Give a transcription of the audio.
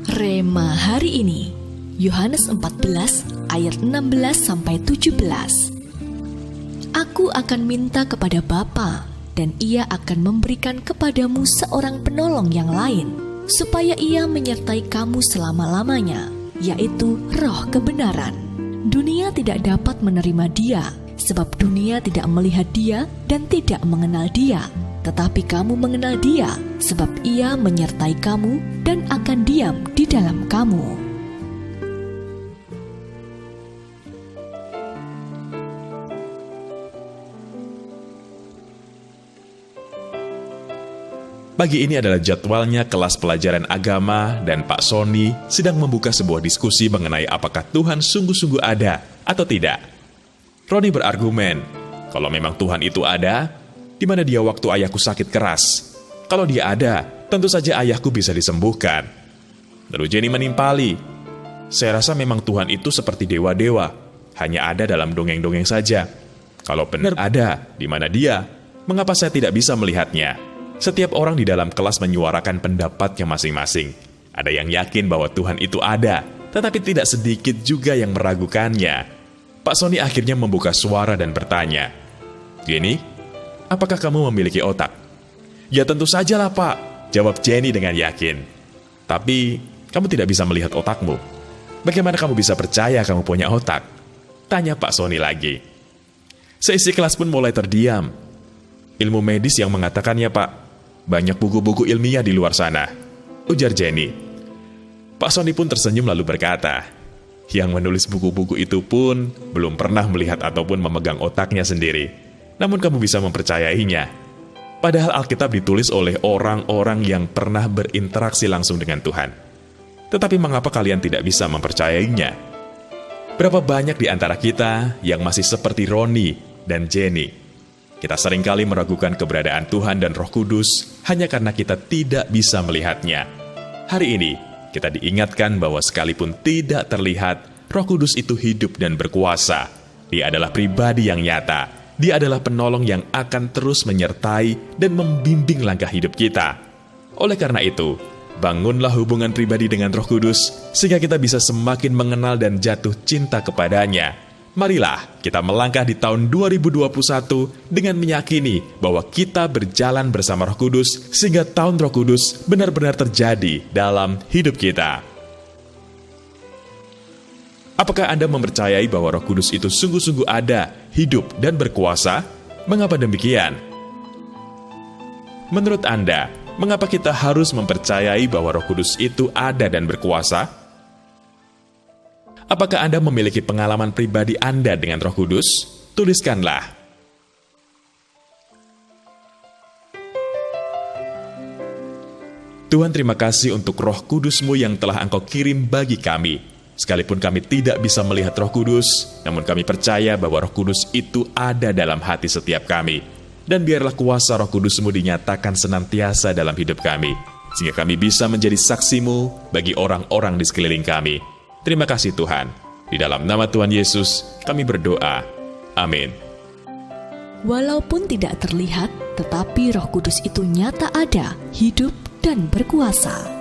Rema hari ini, Yohanes 14 ayat 16-17. Aku akan minta kepada Bapa, dan Ia akan memberikan kepadamu seorang penolong yang lain, supaya Ia menyertai kamu selama-lamanya, yaitu Roh kebenaran. Dunia tidak dapat menerima Dia, sebab dunia tidak melihat Dia dan tidak mengenal Dia. Tetapi kamu mengenal Dia, sebab Ia menyertai kamu dan akan diam di dalam kamu. Pagi ini adalah jadwalnya kelas pelajaran agama dan Pak Sony sedang membuka sebuah diskusi mengenai apakah Tuhan sungguh-sungguh ada atau tidak. Roni berargumen, kalau memang Tuhan itu ada, di mana Dia waktu ayahku sakit keras? Kalau Dia ada, tentu saja ayahku bisa disembuhkan. Lalu Jenny menimpali, saya rasa memang Tuhan itu seperti dewa-dewa, hanya ada dalam dongeng-dongeng saja. Kalau benar ada, di mana Dia, mengapa saya tidak bisa melihatnya? Setiap orang di dalam kelas menyuarakan pendapatnya masing-masing. Ada yang yakin bahwa Tuhan itu ada, tetapi tidak sedikit juga yang meragukannya. Pak Sony akhirnya membuka suara dan bertanya, Jenny, apakah kamu memiliki otak? Ya tentu sajalah Pak, jawab Jenny dengan yakin. Tapi kamu tidak bisa melihat otakmu. Bagaimana kamu bisa percaya kamu punya otak? Tanya Pak Sony lagi. Seisi kelas pun mulai terdiam. Ilmu medis yang mengatakannya Pak, banyak buku-buku ilmiah di luar sana, ujar Jenny. Pak Sony pun tersenyum lalu berkata, yang menulis buku-buku itu pun belum pernah melihat ataupun memegang otaknya sendiri. Namun kamu bisa mempercayainya. Padahal Alkitab ditulis oleh orang-orang yang pernah berinteraksi langsung dengan Tuhan. Tetapi mengapa kalian tidak bisa mempercayainya? Berapa banyak di antara kita yang masih seperti Roni dan Jenny? Kita seringkali meragukan keberadaan Tuhan dan Roh Kudus hanya karena kita tidak bisa melihatnya. Hari ini, kita diingatkan bahwa sekalipun tidak terlihat, Roh Kudus itu hidup dan berkuasa. Dia adalah pribadi yang nyata. Dia adalah penolong yang akan terus menyertai dan membimbing langkah hidup kita. Oleh karena itu, bangunlah hubungan pribadi dengan Roh Kudus sehingga kita bisa semakin mengenal dan jatuh cinta kepadanya. Marilah kita melangkah di tahun 2021 dengan meyakini bahwa kita berjalan bersama Roh Kudus sehingga tahun Roh Kudus benar-benar terjadi dalam hidup kita. Apakah Anda mempercayai bahwa Roh Kudus itu sungguh-sungguh ada, hidup, dan berkuasa? Mengapa demikian? Menurut Anda, mengapa kita harus mempercayai bahwa Roh Kudus itu ada dan berkuasa? Apakah Anda memiliki pengalaman pribadi Anda dengan Roh Kudus? Tuliskanlah. Tuhan, terima kasih untuk Roh Kudus-Mu yang telah Engkau kirim bagi kami. Sekalipun kami tidak bisa melihat Roh Kudus, namun kami percaya bahwa Roh Kudus itu ada dalam hati setiap kami. Dan biarlah kuasa Roh Kudus-Mu dinyatakan senantiasa dalam hidup kami, sehingga kami bisa menjadi saksi-Mu bagi orang-orang di sekeliling kami. Terima kasih Tuhan. Di dalam nama Tuhan Yesus, kami berdoa. Amin. Walaupun tidak terlihat, tetapi Roh Kudus itu nyata ada, hidup, dan berkuasa.